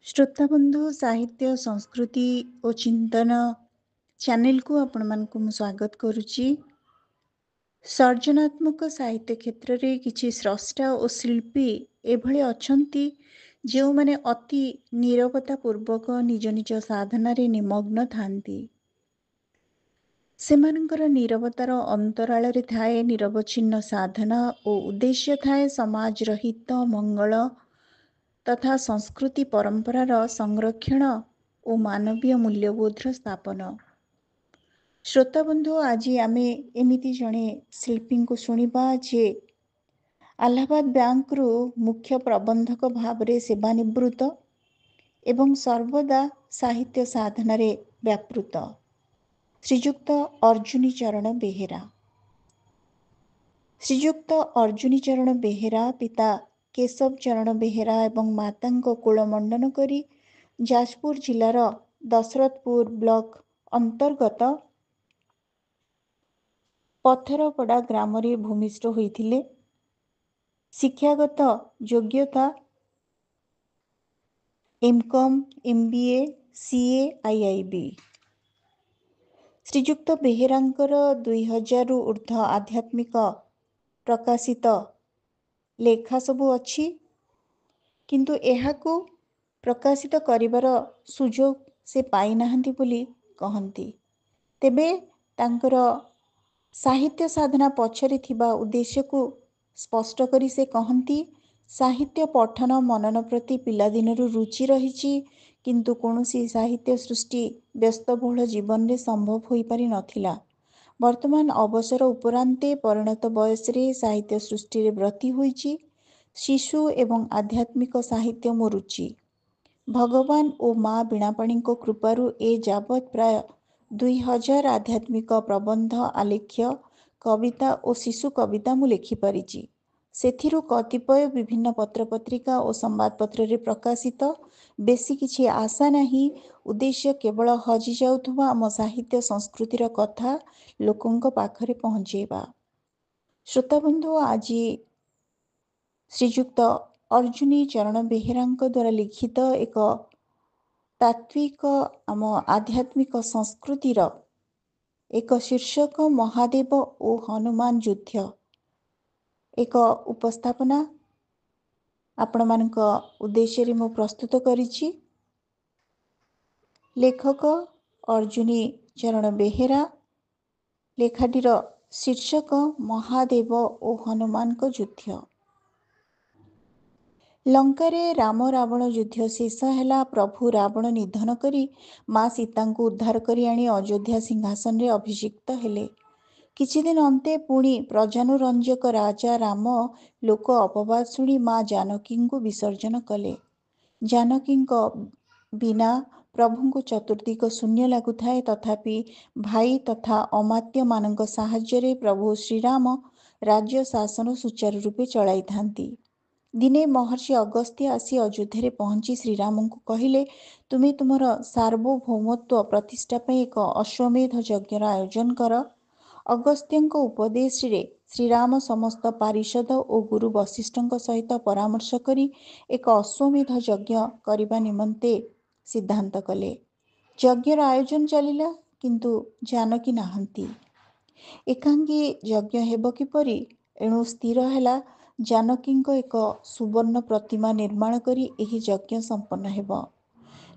श्रोताबंधु साहित्य संस्कृति और चिंतन चैनल को आपण मानक स्वागत करुच्ची। सर्जनात्मक साहित्य क्षेत्र में किछि स्रष्टा और शिल्पी एभली अछंती जो माने अति नीरवता पूर्वक निज निज साधना रे निमग्न थांती। सेमानंकर नीरवतार अंतराल रे थाए निरवच्छिन्न साधना और उद्देश्य थाए समाज हित मंगल तथा संस्कृति परंपरार संरक्षण और मानवीय मूल्यबोधर स्थापन। श्रोताबंधु आज आमे एमिति जणे शिल्पी को शुणिबा जे अलाहाबाद बैंक रु मुख्य प्रबंधक भाव रे सेवानिवृत्त एवं सर्वदा साहित्य साधना रे व्यापृत श्रीयुक्त अर्जुनी चरण बेहेरा। श्रीयुक्त अर्जुनी चरण बेहेरा पिता केशव चरण बेहेरा एवं माता कुलमंडन करी जाजपुर जिलार दशरथपुर ब्लॉक अंतर्गत पथरपड़ा ग्राम रे भूमिष्ठ होइथिले। शिक्षागत योग्यता एमकॉम एमबीए सीए आईआईबी। श्रीयुक्त बेहेरांकर 2000 रु ऊर्ध्व आध्यात्मिक प्रकाशित लेखा सबू अच्छी, किंतु एहाकू प्रकाशित करिवार सुजोग से पाई नाहंती बोली कहंती। तेबे तांकर साहित्य साधना पछरे थिबा उद्देश्य को स्पष्ट करी से कहंती, साहित्य पठन मनन प्रति पिलादिनरु रुचि रहिछि, किंतु कोनोसी साहित्य सृष्टि व्यस्तबहुल जीवन रे संभव होई पारि नथिला। वर्तमान अवसर उपरांते परिणत बयस रे साहित्य सृष्टि रे व्रती होइछि। शिशु एवं आध्यात्मिक साहित्य मो रुचि। भगवान और माँ बीणापाणी को कृपारु ए जावत प्राय 2000 आध्यात्मिक प्रबंध आलेख्य कविता और शिशु कविता मु लिखि परिछि। सेथिरु कतिपय विभिन्न पत्र पत्रिका और संवादपत्र रे प्रकाशित। बेसी किछि आशा नहीं, उद्देश्य केवल हजि जाउथुबा आम साहित्य संस्कृतिर कथा लोकंक पाखरे पहुँचेबा। श्रोताबंधु आज श्रीयुक्त अर्जुनी चरण बेहेरांक द्वारा लिखित एक तात्विक आम आध्यात्मिक संस्कृतिर एक शीर्षक महादेव और हनुमान युद्ध एक उपस्थापना आपण मानक उद्देश्य रे मु प्रस्तुत करिछि। लेखक अर्जुनी चरण बेहेरा। लेखाटीर शीर्षक महादेव और हनुमान को युद्ध। लंकारे राम रावण युद्ध शेष हैला। प्रभु रावण निधन करी माँ सीता को उद्धार करी आनी अयोध्या सिंहासन रे अभिषिक्त हेले। किछि दिन अंते पुणी प्रजानुरंजक राजा राम लोक अपवाद शुणी माँ जानकी को विसर्जन कले। जानकी बिना प्रभु को चतुर्दिग शून्य लगुଥାଏ, तथापि भाई तथा अमात्य मानक साहाय्य रे प्रभु श्रीराम राज्य शासन सुचारू रूपे चलाई थांती। दिने महर्षि अगस्त्य आसी अयोध्या पहुंची श्रीराम को कहिले, तुमे तुमर सार्वभौमत्व प्रतिष्ठा पर एक अश्वमेध यज्ञ आयोजन कर। अगस्त्य उपदेश रे श्रीराम समस्त पारिषद और गुरु वशिष्ठ सहित परामर्श करी एक अश्वमेध यज्ञ करने निमंते सिद्धांत कले। यज्ञर आयोजन चलिला, किंतु जानकी नाहंती। एकांगी यज्ञ हेब किपरि? एणु स्थिर हैला जानकी एक सुवर्ण प्रतिमा निर्माण करी एही यज्ञ संपन्न हेब।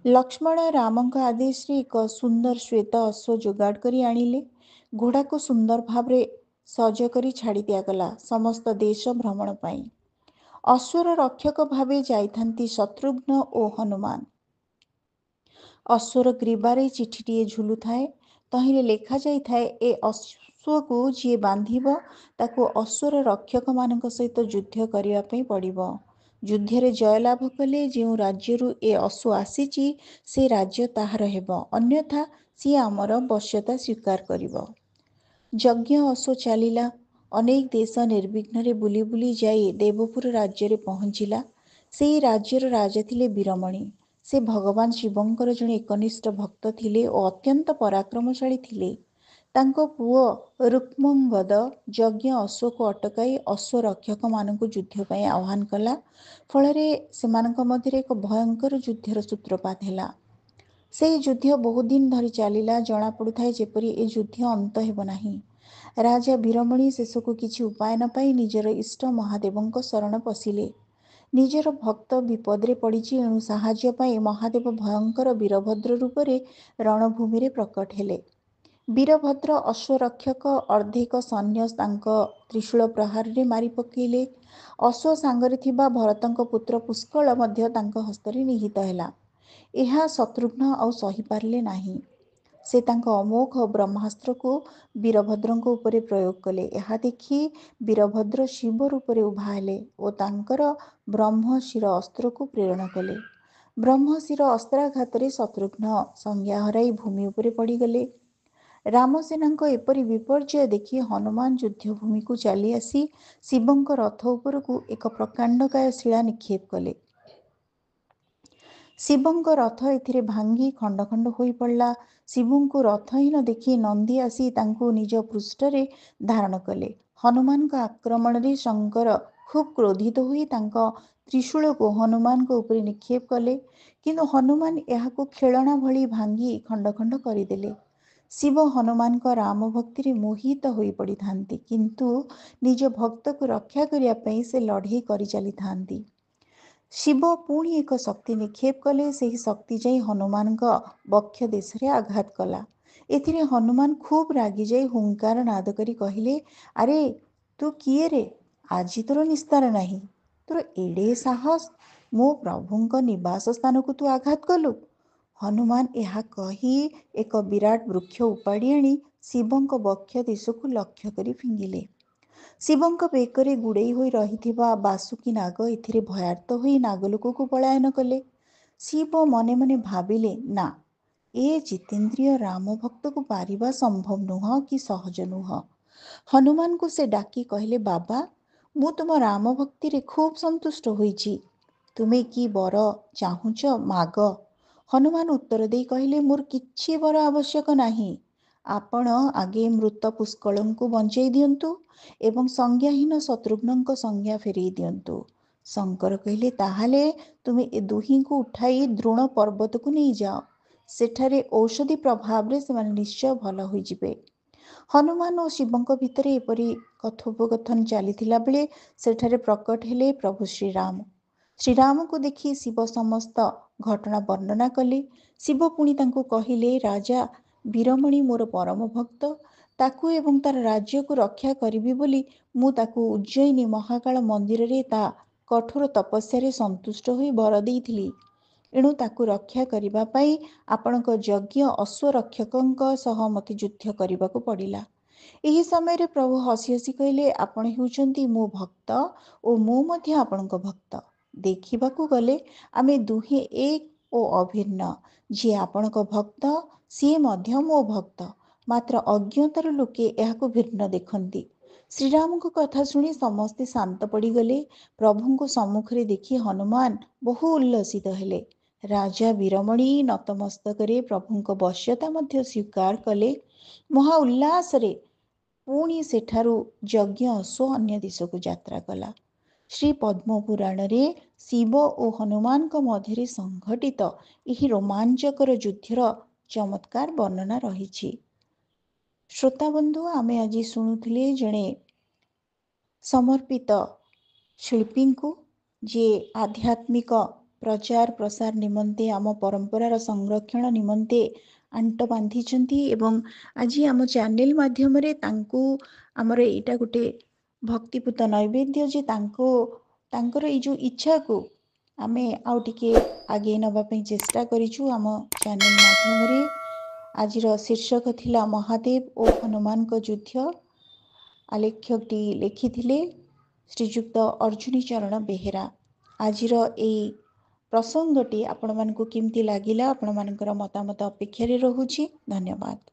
लक्ष्मण रामଙ୍କ आदेश रे एक सुंदर श्वेत अश्व जोगाड़ करी आनिले। घोड़ा को सुंदर भाव सज करी छाड़ी दियागला समस्त देश भ्रमण पाई। अश्वर रक्षक भावे जाइथांती शत्रुघ्न और हनुमान। अश्वर ग्रीबारे चिठीटीए झुलु थाए, तहिरे लेखा जाई थाए, ए अश्व को जी बांधिब ताकू अश्वर रक्षक मानक सहित युद्ध करने पे पड़िबो। युद्ध रे जयलाभ कले जो राज्यरू ए अश्व आसीची से राज्य ताहार हेब, अन्यथा सी आमर वश्यता स्वीकार करिबो। यज्ञ अश्व चलिला। अनेक देश निर्विघ्न रे बुली बुली जाई देवपुर राज्य रे पहुंचिला। से राज्यर राजा थिले वीरमणि। से भगवान शिवंकर जणे एकनिष्ठ भक्त थिले और अत्यंत पराक्रमशाली थिले। ତାଙ୍କ ପୁଅ ରୁକ୍ମଙ୍ଗଦ ଯଜ୍ଞ ଅଶ୍ୱକୁ ଅଟକାଇ ଅଶ୍ୱରକ୍ଷକମାନଙ୍କୁ ଯୁଦ୍ଧ ପାଇଁ ଆହ୍ୱାନ କଲା। ଫଳରେ ସେମାନଙ୍କ ମଧ୍ୟରେ ଏକ ଭୟଙ୍କର ଯୁଦ୍ଧର ସୂତ୍ରପାତ ହେଲା। ସେହି ଯୁଦ୍ଧ ବହୁତ ଦିନ ଧରି ଚାଲିଲା। ଜଣାପଡ଼ୁଥାଏ ଯେପରି ଏ ଯୁଦ୍ଧ ଅନ୍ତ ହେବ ନାହିଁ। ରାଜା ବୀରମଣି ଶେଷକୁ କିଛି ଉପାୟ ନ ପାଇ ନିଜର ଇଷ୍ଟ ମହାଦେବଙ୍କ ଶରଣ ପଶିଲେ। ନିଜର ଭକ୍ତ ବିପଦରେ ପଡ଼ିଛି, ଏଣୁ ସାହାଯ୍ୟ ପାଇଁ ମହାଦେବ ଭୟଙ୍କର ବୀରଭଦ୍ର ରୂପରେ ରଣଭୂମିରେ ପ୍ରକଟ ହେଲେ। ବୀରଭଦ୍ର ଅଶ୍ୱରକ୍ଷକ ଅର୍ଦ୍ଧେକ ସୈନ୍ୟ ତାଙ୍କ ତ୍ରିଶୂଳ ପ୍ରହାରରେ ମାରି ପକାଇଲେ। ଅଶ୍ୱ ସାଙ୍ଗରେ ଥିବା ଭରତଙ୍କ ପୁତ୍ର ପୁଷ୍କଳ ମଧ୍ୟ ତାଙ୍କ ହସ୍ତରେ ନିହିତ ହେଲା। ଏହା ଶତ୍ରୁଘ୍ନ ଆଉ ସହିପାରିଲେ ନାହିଁ। ସେ ତାଙ୍କ ଅମୋଘ ବ୍ରହ୍ମାସ୍ତ୍ରକୁ ବୀରଭଦ୍ରଙ୍କ ଉପରେ ପ୍ରୟୋଗ କଲେ। ଏହା ଦେଖି ବୀରଭଦ୍ର ଶିବ ରୂପରେ ଉଭା ହେଲେ ଓ ତାଙ୍କର ବ୍ରହ୍ମଶିର ଅସ୍ତ୍ରକୁ ପ୍ରେରଣ କଲେ। ବ୍ରହ୍ମଶିର ଅସ୍ତ୍ରାଘାତରେ ଶତ୍ରୁଘ୍ନ ସଂଜ୍ଞା ହରାଇ ଭୂମି ଉପରେ ପଡ଼ିଗଲେ। ରାମସେନାଙ୍କ ଏପରି ବିପର୍ଯ୍ୟୟ ଦେଖି ହନୁମାନ ଯୁଦ୍ଧଭୂମିକୁ ଚାଲି ଆସି ଶିବଙ୍କ ରଥ ଉପରକୁ ଏକ ପ୍ରକାଣ୍ଡକାୟ ଶିଳା ନିକ୍ଷେପ କଲେ। ଶିବଙ୍କ ରଥ ଏଥିରେ ଭାଙ୍ଗି ଖଣ୍ଡ ଖଣ୍ଡ ହୋଇ ପଡ଼ିଲା। ଶିବଙ୍କୁ ରଥହୀନ ଦେଖି ନନ୍ଦୀ ଆସି ତାଙ୍କୁ ନିଜ ପୃଷ୍ଠରେ ଧାରଣ କଲେ। ହନୁମାନଙ୍କ ଆକ୍ରମଣରେ ଶଙ୍କର ଖୁବ୍ କ୍ରୋଧିତ ହୋଇ ତାଙ୍କ ତ୍ରିଶୂଳକୁ ହନୁମାନଙ୍କ ଉପରେ ନିକ୍ଷେପ କଲେ, କିନ୍ତୁ ହନୁମାନ ଏହାକୁ ଖେଳଣା ଭଳି ଭାଙ୍ଗି ଖଣ୍ଡ ଖଣ୍ଡ କରିଦେଲେ। ଶିବ ହନୁମାନଙ୍କ ରାମ ଭକ୍ତିରେ ମୋହିତ ହୋଇ ପଡ଼ିଥାନ୍ତି, କିନ୍ତୁ ନିଜ ଭକ୍ତକୁ ରକ୍ଷା କରିବା ପାଇଁ ସେ ଲଢ଼େଇ କରି ଚାଲିଥାନ୍ତି। ଶିବ ପୁଣି ଏକ ଶକ୍ତି ନିକ୍ଷେପ କଲେ। ସେହି ଶକ୍ତି ଯାଇ ହନୁମାନଙ୍କ ବକ୍ଷ ଦେଶରେ ଆଘାତ କଲା। ଏଥିରେ ହନୁମାନ ଖୁବ୍ ରାଗିଯାଇ ହୁଙ୍କାର ନାଦ କରି କହିଲେ, ଆରେ ତୁ କିଏ ରେ? ଆଜି ତୋର ନିସ୍ତାର ନାହିଁ। ତୋର ଏଡ଼େ ସାହସ, ମୋ ପ୍ରଭୁଙ୍କ ନିବାସ ସ୍ଥାନକୁ ତୁ ଆଘାତ କଲୁ। ହନୁମାନ ଏହା କହି ଏକ ବିରାଟ ବୃକ୍ଷ ଉପାଡ଼ି ଆଣି ଶିବଙ୍କ ବକ୍ଷ ଦେଶକୁ ଲକ୍ଷ୍ୟ କରି ଫିଙ୍ଗିଲେ। ଶିବଙ୍କ ବେକରେ ଗୁଡ଼େଇ ହୋଇ ରହିଥିବା ବାସୁକୀ ନାଗ ଏଥିରେ ଭୟାର୍ତ୍ତ ହୋଇ ନାଗଲୋକକୁ ପଳାୟନ କଲେ। ଶିବ ମନେ ମନେ ଭାବିଲେ, ନା, ଏ ଜିତେନ୍ଦ୍ରିୟ ରାମ ଭକ୍ତକୁ ପାରିବା ସମ୍ଭବ ନୁହଁ କି ସହଜ ନୁହଁ। ହନୁମାନଙ୍କୁ ସେ ଡାକି କହିଲେ, ବାବା, ମୁଁ ତୁମ ରାମ ଭକ୍ତିରେ ଖୁବ୍ ସନ୍ତୁଷ୍ଟ ହୋଇଛି। ତୁମେ କି ବର ଚାହୁଁଛ ମାଗ। ହନୁମାନ ଉତ୍ତର ଦେଇ କହିଲେ, ମୋର କିଛି ବର ଆବଶ୍ୟକ ନାହିଁ। ଆପଣ ଆଗେ ମୃତ ପୁଷ୍କଳଙ୍କୁ ବଞ୍ଚାଇ ଦିଅନ୍ତୁ ଏବଂ ସଂଜ୍ଞାହୀନ ଶତ୍ରୁଘ୍ନଙ୍କ ସଂଜ୍ଞା ଫେରାଇ ଦିଅନ୍ତୁ। ଶଙ୍କର କହିଲେ, ତାହେଲେ ତୁମେ ଏ ଦୁହିଁଙ୍କୁ ଉଠାଇ ଦ୍ରୋଣ ପର୍ବତକୁ ନେଇଯାଅ। ସେଠାରେ ଔଷଧି ପ୍ରଭାବରେ ସେମାନେ ନିଶ୍ଚୟ ଭଲ ହୋଇଯିବେ। ହନୁମାନ ଓ ଶିବଙ୍କ ଭିତରେ ଏପରି କଥୋପକଥନ ଚାଲିଥିଲା ବେଳେ ସେଠାରେ ପ୍ରକଟ ହେଲେ ପ୍ରଭୁ ଶ୍ରୀରାମ। ଶ୍ରୀରାମଙ୍କୁ ଦେଖି ଶିବ ସମସ୍ତ ଘଟଣା ବର୍ଣ୍ଣନା କଲେ। ଶିବ ପୁଣି ତାଙ୍କୁ କହିଲେ, ରାଜା ବୀରମଣି ମୋର ପରମ ଭକ୍ତ। ତାକୁ ଏବଂ ତାର ରାଜ୍ୟକୁ ରକ୍ଷା କରିବି ବୋଲି ମୁଁ ତାକୁ ଉଜ୍ଜୟିନୀ ମହାକାଳ ମନ୍ଦିରରେ ତା କଠୋର ତପସ୍ୟାରେ ସନ୍ତୁଷ୍ଟ ହୋଇ ବର ଦେଇଥିଲି। ଏଣୁ ତାକୁ ରକ୍ଷା କରିବା ପାଇଁ ଆପଣଙ୍କ ଯଜ୍ଞ ଅଶ୍ୱରକ୍ଷକଙ୍କ ସହ ମୋତେ ଯୁଦ୍ଧ କରିବାକୁ ପଡ଼ିଲା। ଏହି ସମୟରେ ପ୍ରଭୁ ହସି ହସି କହିଲେ, ଆପଣ ହେଉଛନ୍ତି ମୋ ଭକ୍ତ ଓ ମୁଁ ମଧ୍ୟ ଆପଣଙ୍କ ଭକ୍ତ। ଦେଖିବାକୁ ଗଲେ ଆମେ ଦୁହେଁ ଏକ ଓ ଅଭିନ୍ନ। ଯିଏ ଆପଣଙ୍କ ଭକ୍ତ ସିଏ ମଧ୍ୟ ମୋ ଭକ୍ତ, ମାତ୍ର ଅଜ୍ଞତାର ଲୋକେ ଏହାକୁ ଭିନ୍ନ ଦେଖନ୍ତି। ଶ୍ରୀରାମଙ୍କ କଥା ଶୁଣି ସମସ୍ତେ ଶାନ୍ତ ପଡ଼ିଗଲେ। ପ୍ରଭୁଙ୍କୁ ସମ୍ମୁଖରେ ଦେଖି ହନୁମାନ ବହୁ ଉଲ୍ଲସିତ ହେଲେ। ରାଜା ବୀରମଣି ନତମସ୍ତକରେ ପ୍ରଭୁଙ୍କ ବଶ୍ୟତା ମଧ୍ୟ ସ୍ୱୀକାର କଲେ। ମହା ଉଲ୍ଲାସରେ ପୁଣି ସେଠାରୁ ଯଜ୍ଞ ଅଶ୍ୱ ଅନ୍ୟ ଦେଶକୁ ଯାତ୍ରା କଲା। ଶ୍ରୀ ପଦ୍ମ ପୁରାଣରେ ଶିବ ଓ ହନୁମାନଙ୍କ ମଧ୍ୟରେ ସଂଘଟିତ ଏହି ରୋମାଞ୍ଚକର ଯୁଦ୍ଧର ଚମତ୍କାର ବର୍ଣ୍ଣନା ରହିଛି। ଶ୍ରୋତାବନ୍ଧୁ, ଆମେ ଆଜି ଶୁଣୁଥିଲେ ଜଣେ ସମର୍ପିତ ଶିଳ୍ପୀଙ୍କୁ, ଯିଏ ଆଧ୍ୟାତ୍ମିକ ପ୍ରଚାର ପ୍ରସାର ନିମନ୍ତେ ଆମ ପରମ୍ପରାର ସଂରକ୍ଷଣ ନିମନ୍ତେ ଆଣ୍ଟ ବାନ୍ଧିଛନ୍ତି ଏବଂ ଆଜି ଆମ ଚ୍ୟାନେଲ ମାଧ୍ୟମରେ ତାଙ୍କୁ ଆମର ଏଇଟା ଗୋଟେ ଭକ୍ତିପୂତ ନୈବେଦ୍ୟ ଯେ ତାଙ୍କର ଏଇ ଯେଉଁ ଇଚ୍ଛାକୁ ଆମେ ଆଉ ଟିକେ ଆଗେଇ ନେବା ପାଇଁ ଚେଷ୍ଟା କରିଛୁ ଆମ ଚ୍ୟାନେଲ ମାଧ୍ୟମରେ। ଆଜିର ଶୀର୍ଷକ ଥିଲା ମହାଦେବ ଓ ହନୁମାନଙ୍କ ଯୁଦ୍ଧ। ଆଲେଖ୍ୟଟି ଲେଖିଥିଲେ ଶ୍ରୀଯୁକ୍ତ ଅର୍ଜୁନୀ ଚରଣ ବେହେରା। ଆଜିର ଏଇ ପ୍ରସଙ୍ଗଟି ଆପଣମାନଙ୍କୁ କେମିତି ଲାଗିଲା, ଆପଣମାନଙ୍କର ମତାମତ ଅପେକ୍ଷାରେ ରହୁଛି। ଧନ୍ୟବାଦ।